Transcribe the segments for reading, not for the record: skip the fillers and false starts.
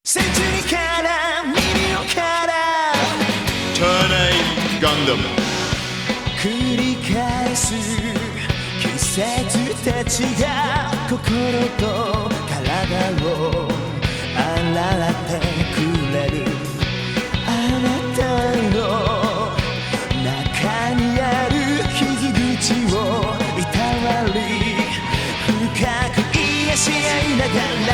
センチュリーからミリオンからターナイガンダム繰り返す季節たちが心と体を洗ってくれるあなたの中にある傷口をいたわり深く癒し合いながら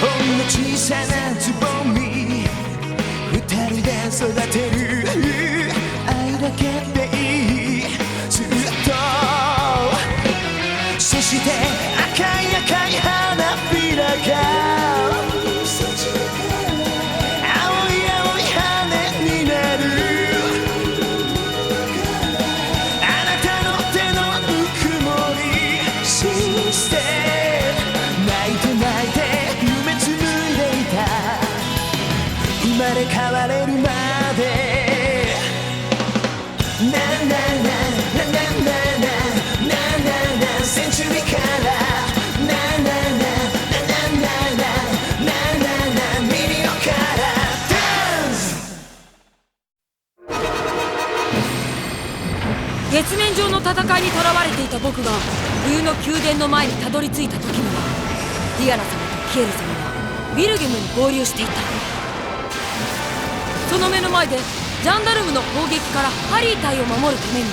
ほんの小さなつぼみ二人で育てる愛だけでいいずっとそして赤い赤い花びらが青い青い羽になるあなたの手のぬくもり信じて泣いて泣いて夢紡いでいた生まれ変われるまでなななななななななセンチュリーからななななななななミリオンからダンス月面上の戦いにとらわれていた僕が冬の宮殿の前にたどり着いた時にはディアナ様とキエル様がウィルゲムに合流していた。その目の前でジャンダルムの攻撃からハリー隊を守るために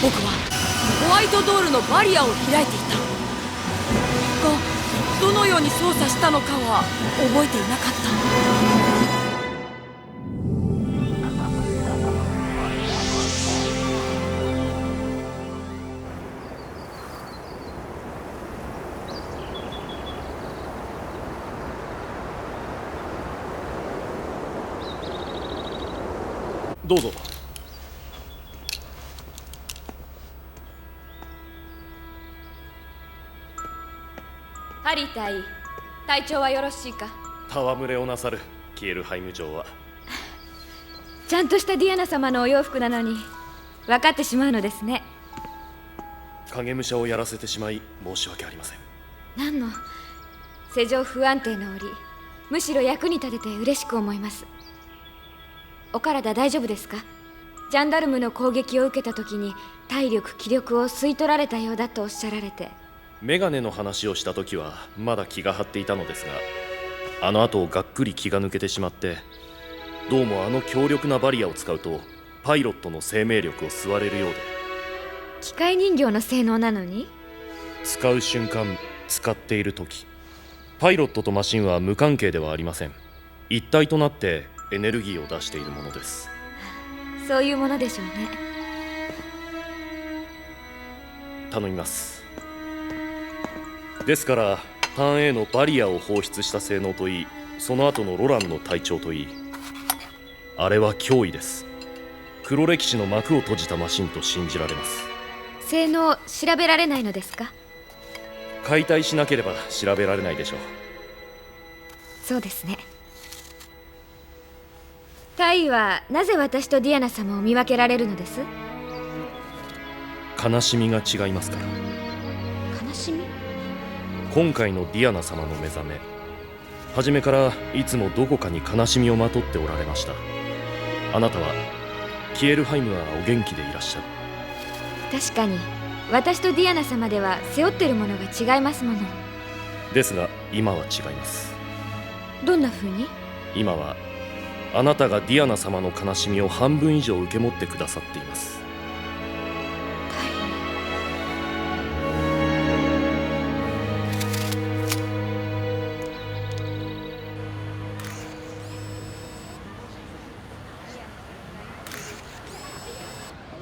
僕はホワイトドールのバリアを開いていたが、どのように操作したのかは覚えていなかった。どうぞ。ハリー隊、体調はよろしいか。戯れをなさるキエルハイム城は。ちゃんとしたディアナ様のお洋服なのに分かってしまうのですね。影武者をやらせてしまい申し訳ありません。何の世情不安定の折、むしろ役に立てて嬉しく思います。お体大丈夫ですか？ジャンダルムの攻撃を受けた時に体力気力を吸い取られたようだとおっしゃられて。メガネの話をした時はまだ気が張っていたのですが、あの後がっくり気が抜けてしまって、どうもあの強力なバリアを使うとパイロットの生命力を吸われるようで。機械人形の性能なのに？使う瞬間、使っている時、パイロットとマシンは無関係ではありません。一体となってエネルギーを出しているものです。そういうものでしょうね。頼みます。ですからターン A のバリアを放出した性能といい、その後のロランの体調といい、あれは脅威です。黒歴史の幕を閉じたマシンと信じられます。性能調べられないのですか？解体しなければ調べられないでしょう。そうですね。タイはなぜ私とディアナ様を見分けられるのです？悲しみが違いますから。悲しみ？今回のディアナ様の目覚め、初めからいつもどこかに悲しみをまとっておられました。あなたはキエルハイムはお元気でいらっしゃる。確かに私とディアナ様では背負ってるものが違いますもの。ですが今は違います。どんな風に？今はあなたがディアナ様の悲しみを半分以上受け持ってくださっています。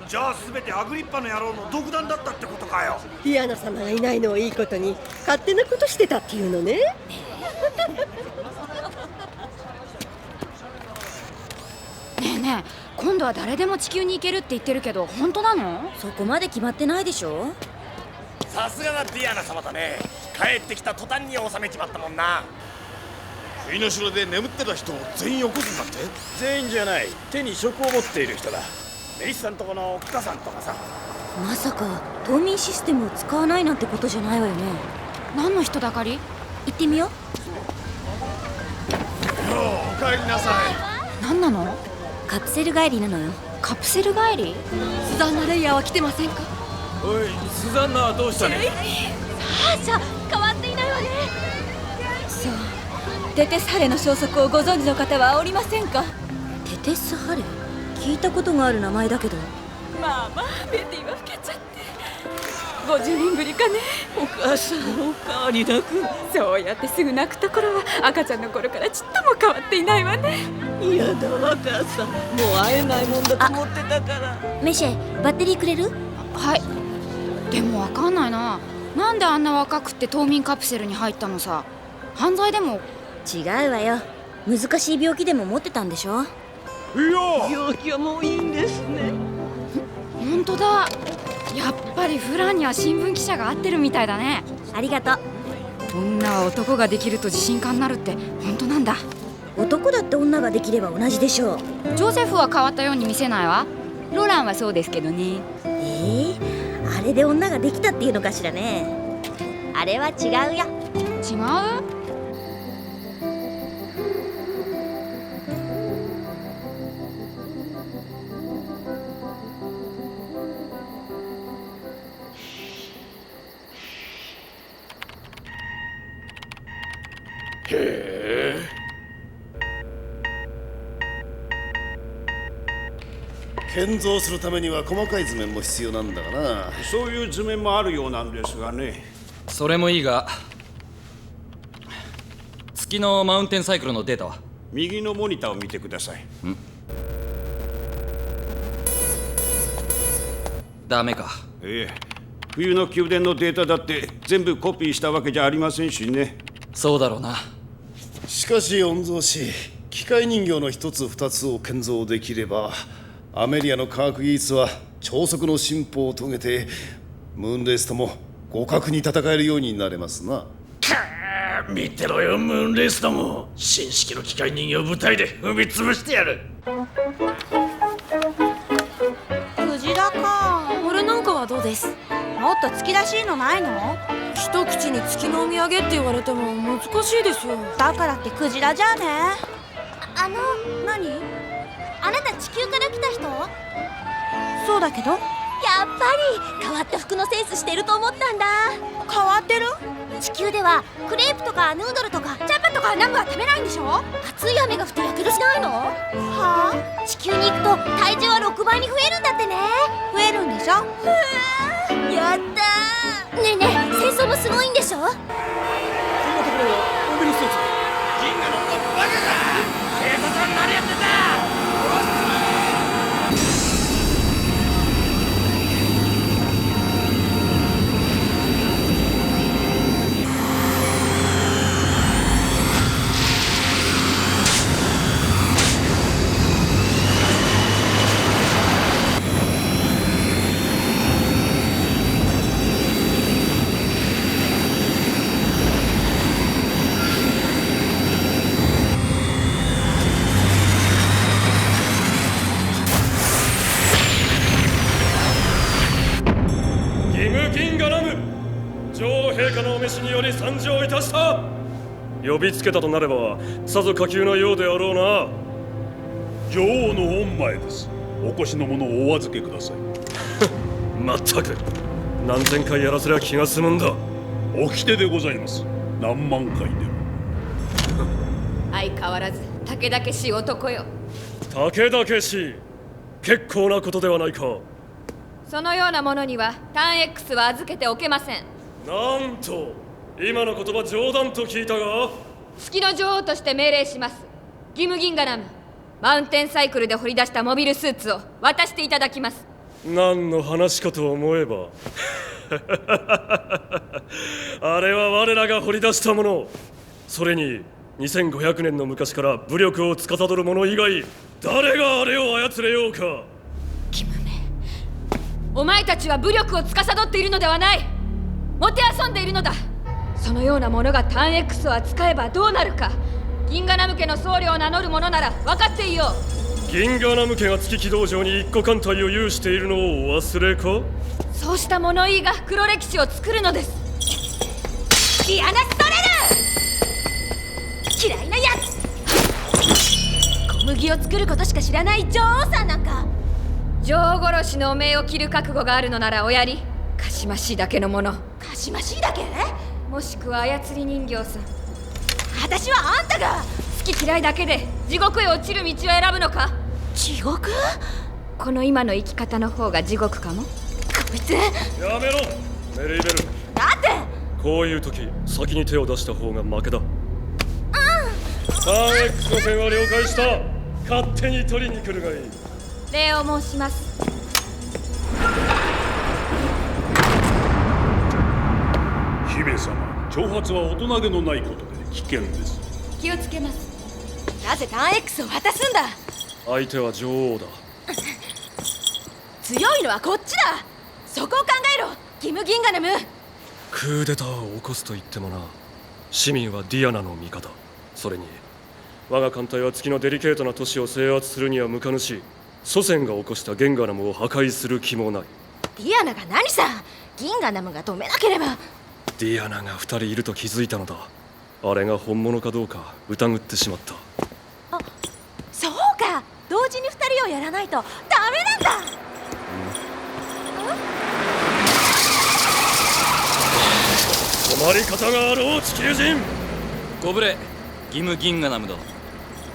じゃあ全てアグリッパの野郎の独断だったってことかよ。ディアナ様がいないのをいいことに勝手なことしてたっていうのね。ねえねえ、今度は誰でも地球に行けるって言ってるけど本当なの？そこまで決まってないでしょ。さすがはディアナ様だね。帰ってきた途端に収めちまったもんな。冬の城で眠ってた人を全員起こすんだって。全員じゃない、手に職を持っている人だ。メリスさんとこのカさんとかさ。まさか冬眠システムを使わないなんてことじゃないわよね。何の人だかり？行ってみよう。おかえりなさい。何なの？カプセル帰りなのよ。カプセル帰り？スザンナ・レイヤーは来てませんか？おい、スザンナはどうしたね。さあ変わっていないわね。そう、テテスハレの消息をご存知の方はおりませんか？テテスハレ、聞いたことがある名前だけど。まあまあ、ベティは老けちゃって50年ぶりかね。お母さん、おかわりなく。そうやってすぐ泣くところは赤ちゃんの頃からちっとも変わっていないわね。嫌だわ母さん、もう会えないもんだと思ってたから。メシェ、バッテリーくれる？はい。でもわかんないな。なんであんな若くって冬眠カプセルに入ったのさ。犯罪でも？違うわよ。難しい病気でも持ってたんでしょ。病気はもういいんですね。ほんとだ。やっぱりフランには新聞記者が合ってるみたいだね。ありがとう。女は男ができると自信家になるって本当なんだ。男だって女ができれば同じでしょう。ジョゼフは変わったように見せないわ。ロランはそうですけどね。あれで女ができたっていうのかしらね。あれは違うよ。違う？建造するためには細かい図面も必要なんだがな。そういう図面もあるようなんですがね。それもいいが、月のマウンテンサイクルのデータは？右のモニターを見てください。ダメか。冬の宮殿のデータだって全部コピーしたわけじゃありませんしね。そうだろうな。しかし御曹司、機械人形の一つ二つを建造できればアメリアの科学技術は超速の進歩を遂げてムーンレースとも互角に戦えるようになれますな。見てろよ、ムーンレースども。新式の機械人形を舞台で踏み潰してやる。クジラか。俺なんかはどうです？もっと月らしいのないの？一口に月のお土産って言われても難しいですよ。だからってクジラじゃあね。何？あなた地球から来た人？そうだけど。やっぱり変わった服のセンスしてると思ったんだ。変わってる？地球ではクレープとかヌードルとかチャパとかナムは食べないんでしょ？熱い雨が降ってやけどしないの？はあ？地球に行くと体重は6倍に増えるんだってね。増えるんでしょ？やったー。ねえねえ、戦争もすごいんでしょ？こんなところをモビルスーツ。銀河のバカだ。警察は何やってんだ。により参上いたした。呼びつけたとなればさぞ下級のようであろうな。女王の御前です。お越しの者をお預けください。まったく何千回やらせりゃ気が済むんだ。おきてでございます。何万回でも。相変わらず武々しい男よ。武々しい、結構なことではないか。そのようなものにはターン X は預けておけません。なんと今の言葉冗談と聞いたが。月の女王として命令します。ギムギンガナム、マウンテンサイクルで掘り出したモビルスーツを渡していただきます。何の話かと思えばあれは我らが掘り出したもの。それに2500年の昔から武力を司る者以外誰があれを操れようか。キムメ、お前たちは武力を司っているのではない。もてあそんでいるのだ。そのようなものがターン X を扱えばどうなるか。銀河ナム家の僧侶を名乗る者なら分かっていよう。銀河ナム家が月軌道上に一個艦隊を有しているのをお忘れか。そうした物言いが黒歴史を作るのです。ディアナ・ストレル。嫌いなやつ。小麦を作ることしか知らない女王さんなんか。女王殺しの汚名を着る覚悟があるのならおやり。かしましいだけのもの。かしましいだけ？もしくは操り人形さん。私はあんたが好き嫌いだけで地獄へ落ちる道を選ぶのか？地獄？この今の生き方の方が地獄かも。こいつ。やめろメリーベル。だってこういう時先に手を出した方が負けだ。ターン X の線は了解した。勝手に取りに来るがいい。礼を申します。姫様、挑発は大人げのないことで危険です。気をつけます。なぜターン X を渡すんだ。相手は女王だ。強いのはこっちだ。そこを考えろキム・ギンガナム。クーデターを起こすと言ってもな、市民はディアナの味方。それに我が艦隊は月のデリケートな都市を制圧するには向かぬし、祖先が起こしたゲンガナムを破壊する気もない。ディアナが何さ。ギンガナムが止めなければ。ディアナが2人いると気づいたのだ。あれが本物かどうか疑ってしまった。あ、そうか。同時に2人をやらないとダメなんだ。困り方があろう地球人。ご無礼、ギム・ギンガナム殿、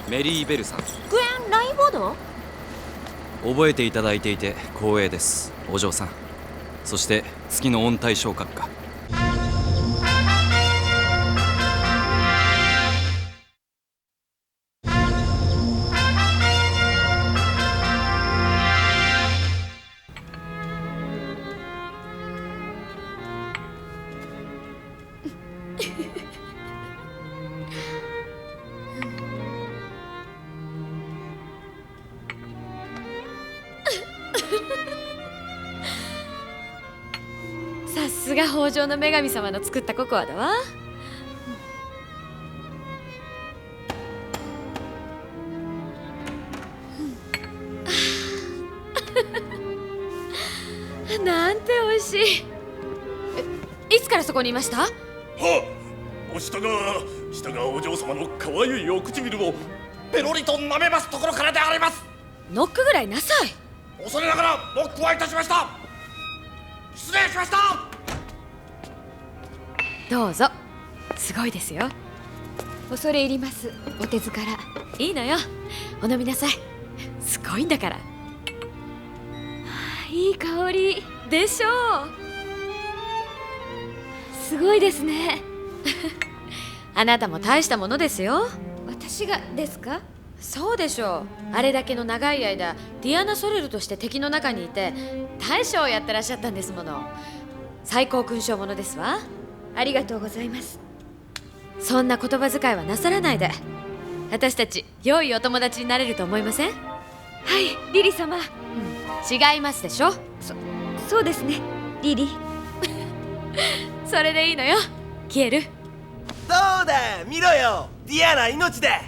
メリーベルさん。グエン・ラインボード。覚えていただいていて光栄です、お嬢さん。そして月の温帯昇格か。さすが豊穣の女神様の作ったココアだわ。なんて美味しい。いつからそこにいました？はっ、下がお嬢様の可愛いお唇をペロリと舐めますところからであります。ノックぐらいなさい。恐れながらノックはいたしました。失礼しました。どうぞ。すごいですよ。恐れ入ります、お手塚ら。いいのよ、お飲みなさい。すごいんだから。いい香りでしょう。すごいですね。あなたも大したものですよ。私がですか？そうでしょう。あれだけの長い間ディアナ・ソレルとして敵の中にいて大将をやってらっしゃったんですもの。最高勲章ものですわ。ありがとうございます。そんな言葉遣いはなさらないで。私たち良いお友達になれると思いません？はい、リリ様。違いますでしょ。そうですね、リリ。それでいいのよ、キエル。そうだ、見ろよ、ディアナ命だ。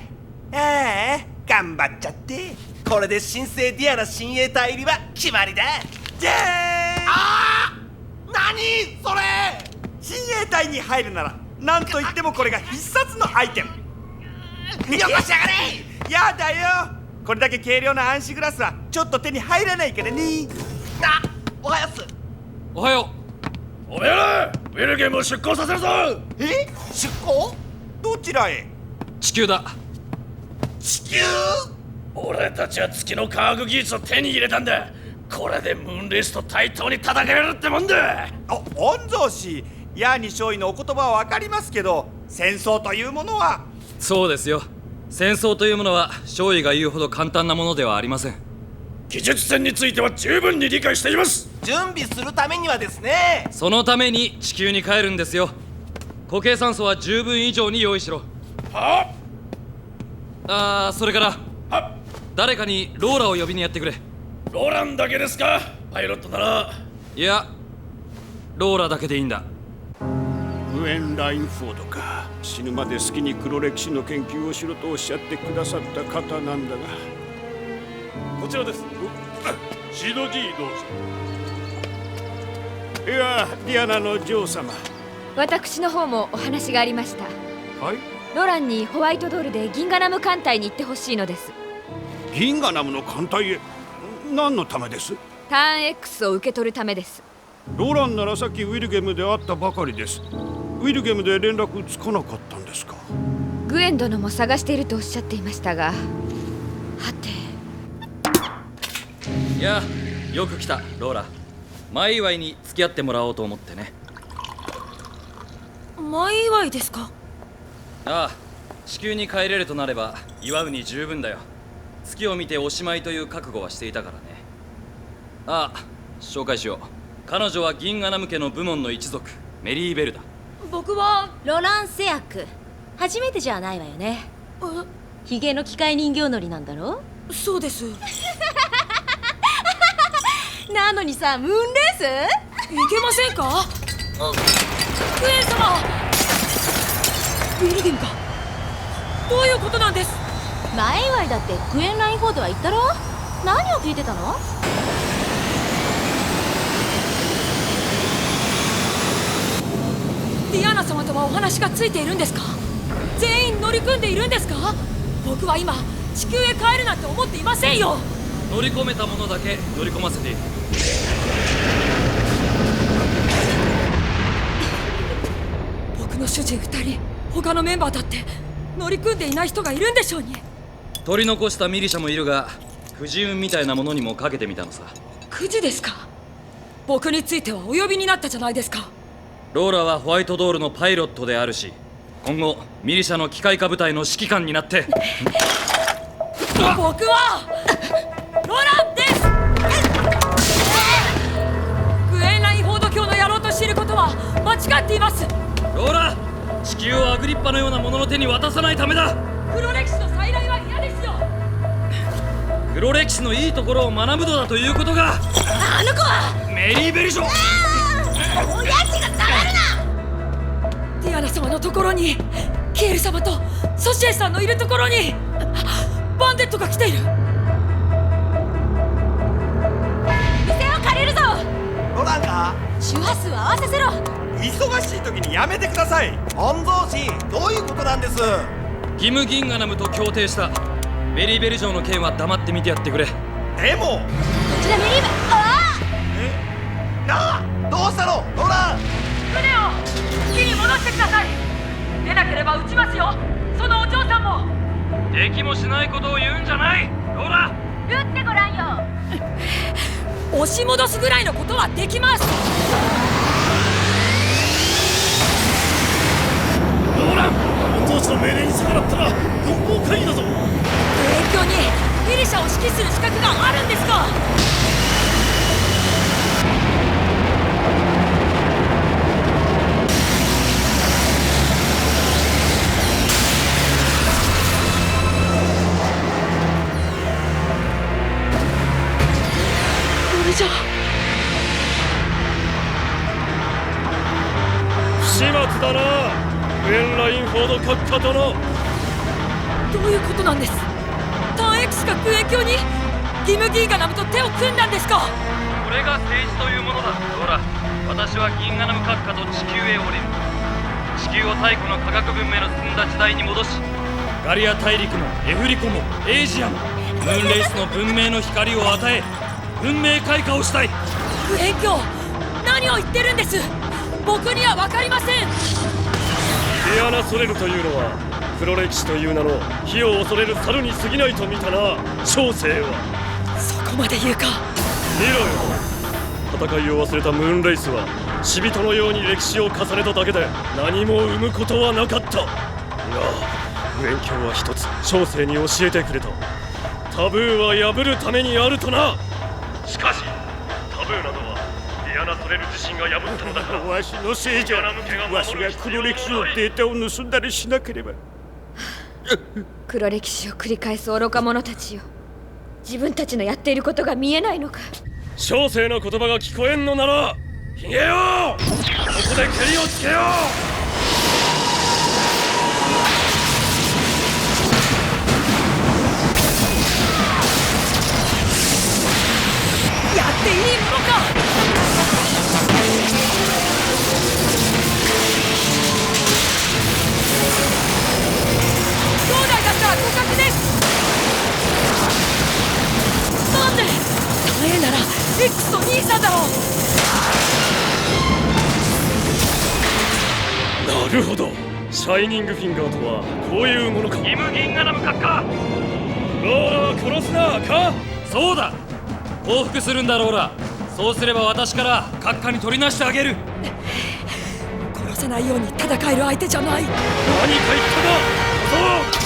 頑張っちゃって。これで新生ディアナ親衛隊入りは決まりだ。じゃーん。あー、何それ。親衛隊に入るならなんといってもこれが必殺のアイテム。よこしやがれ。やだよ、これだけ軽量な暗視グラスはちょっと手に入らないからね。あ、おはよっす。おはよう。おめえらウィルゲームを出港させるぞ。出港？どちらへ？地球だ。地球？俺たちは月の科学技術を手に入れたんだ。これでムーンレースと対等に戦えるってもんだ。御曹司、ヤーニ少尉のお言葉は分かりますけど、戦争というものは。そうですよ。戦争というものは少尉が言うほど簡単なものではありません。技術戦については十分に理解しています。準備するためにはですね。そのために地球に帰るんですよ。固形酸素は十分以上に用意しろ。はあ、それから誰かにローラを呼びにやってくれ。ローランだけですか？パイロットなら。いや、ローラだけでいいんだ。グエン・ラインフォードか。死ぬまで好きに黒歴史の研究をしろとおっしゃってくださった方なんだが。こちらです。シド G どうぞ。いや、ディアナの女王様。私の方もお話がありました。はい、ロランにホワイトドールでギンガナム艦隊に行ってほしいのです。ギンガナムの艦隊へ何のためです？ターン X を受け取るためです。ロランならさっきウィルゲムで会ったばかりです。ウィルゲムで連絡つかなかったんですか？グエン殿も探しているとおっしゃっていましたが、はて。いや、よく来たローラ。前祝いに付き合ってもらおうと思ってね。前祝いですか？ああ、地球に帰れるとなれば祝うに十分だよ。月を見ておしまいという覚悟はしていたからね。ああ、紹介しよう。彼女はギンガナム家の部門の一族、メリーベルだ。僕はロランセアク。初めてじゃないわよね。ヒゲの機械人形乗りなんだろ？そうです。なのにさ、ムーンレースいけませんか？クエン様、ウィルゲムか。どういうことなんです？前祝いだってクエンラインフォードは言ったろ？何を聞いてたの？ディアナ様とはお話がついているんですか？全員乗り組んでいるんですか？僕は今地球へ帰るなんて思っていませんよ。乗り込めたものだけ乗り込ませている。僕の主人2人、他のメンバーだって乗り組んでいない人がいるんでしょうに。取り残したミリシャもいるが、くじ運みたいなものにもかけてみたのさ。くじですか？僕についてはお呼びになったじゃないですか。ローラはホワイトドールのパイロットであるし、今後ミリシャの機械化部隊の指揮官になって僕はロランです。グエンラインフォード教のやろうとしていることは間違っています。ローラ、地球をアグリッパのようなものの手に渡さないためだ。黒歴史の再来は嫌ですよ。黒歴史のいいところを学ぶのだということが。あの子はメリーベル嬢。おやつが下がるな。ディアナ様のところに、キエル様とソシエさんのいるところにバンデットが来ている。店を借りるぞ。ロランか？周波数を合わせろ。忙しい時にやめてください。御曹司、どういうことなんです？ギム・ギンガナムと協定した。メリーベル嬢の件は黙って見てやってくれ。でもこちらメリーベ。ああ！なあ、どうしたのロラン？船を木に戻してください。出なければ撃ちますよ。そのお嬢さんも。できもしないことを言うんじゃないローラ。撃ってごらんよ。押し戻すぐらいのことはできます。ローラン、御曹司の命令に逆らったら軍法会議だぞ。影響にミリシャを指揮する資格があるんですか？じゃ不始末だな、グエンラインフォード閣下殿。どういうことなんです？ターン X がクエン教にギム・ギーガナムと手を組んだんですか？これが政治というものだローラ。私はギンガナム閣下と地球へ降りる。地球を太古の科学文明の進んだ時代に戻し、ガリア大陸もエフリコもエイジアもムーンレイスの文明の光を与え、文明開化をしたい。クエン教、何を言ってるんです？僕には分かりません。ディアナ・ソレルというのは黒歴史という名の火を恐れる猿に過ぎないと見たな、小生は。そこまで言うか。見ろよ、戦いを忘れたムーンレイスは死人のように歴史を重ねただけで何も生むことはなかった。がグエン教は一つ小生に教えてくれた。タブーは破るためにあるとな。しかしタブーなどはディアナ・ソレル自身が破ったのだから。わしのせいじゃ。わしが黒歴史のデータを盗んだりしなければ。黒歴史を繰り返す愚か者たちよ。自分たちのやっていることが見えないのか。小生の言葉が聞こえんのならヒゲよ、ここでケリをつけよう。やっていいものか。るほど、シャイニングフィンガーとはこういうものか。イムギンガナム閣下。ローラは殺すな、か。そうだ、報復するんだローラ。そうすれば私から閣下に取りなしてあげる。殺せないように戦える相手じゃない。何か言ったな、小僧。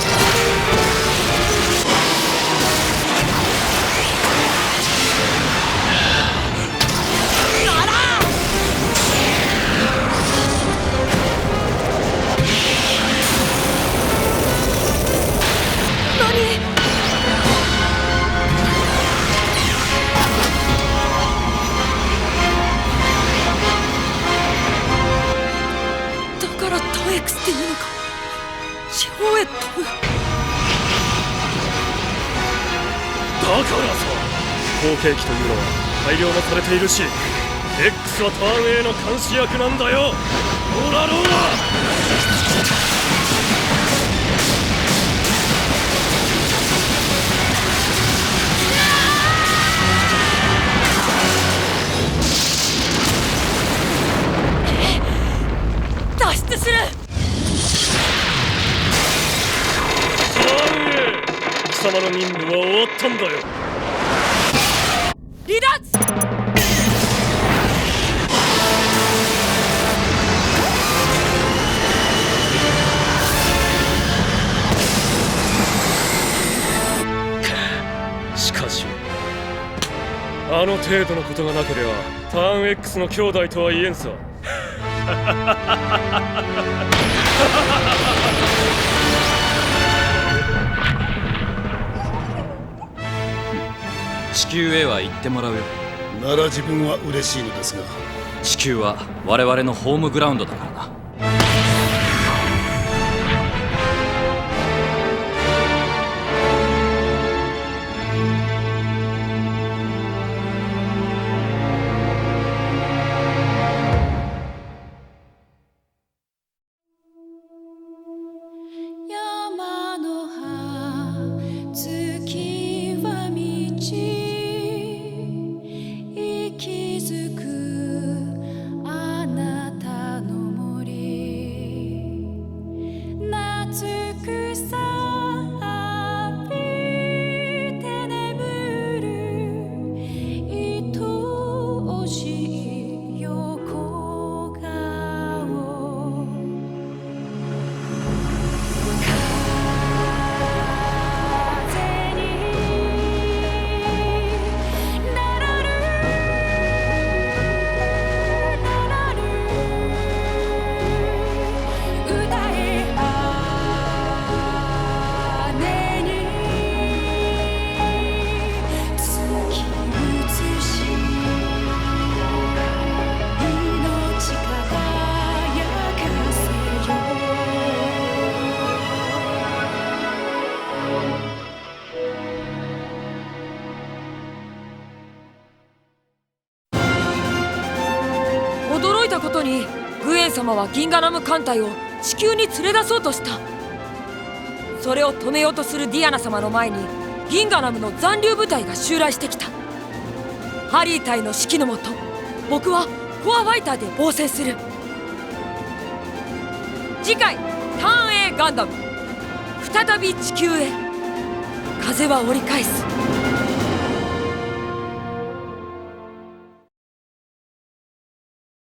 っていうのか。地方へ飛ぶ。だからさ、後継機というのは改良もされているし、 X はターン A の監視役なんだよ。ローラローラ。脱出する。貴様の任務は終わったんだよ。離脱。しかしあの程度のことがなければターン X の兄弟とは言えんさ。地球へは行ってもらうよ。なら自分は嬉しいのですが、地球は我々のホームグラウンドだからな。驚いたことにグエン様はギンガナム艦隊を地球に連れ出そうとした。それを止めようとするディアナ様の前にギンガナムの残留部隊が襲来してきた。ハリー隊の指揮のもと、僕はコアファイターで防戦する。次回ターン A ガンダム、再び地球へ。風は折り返す。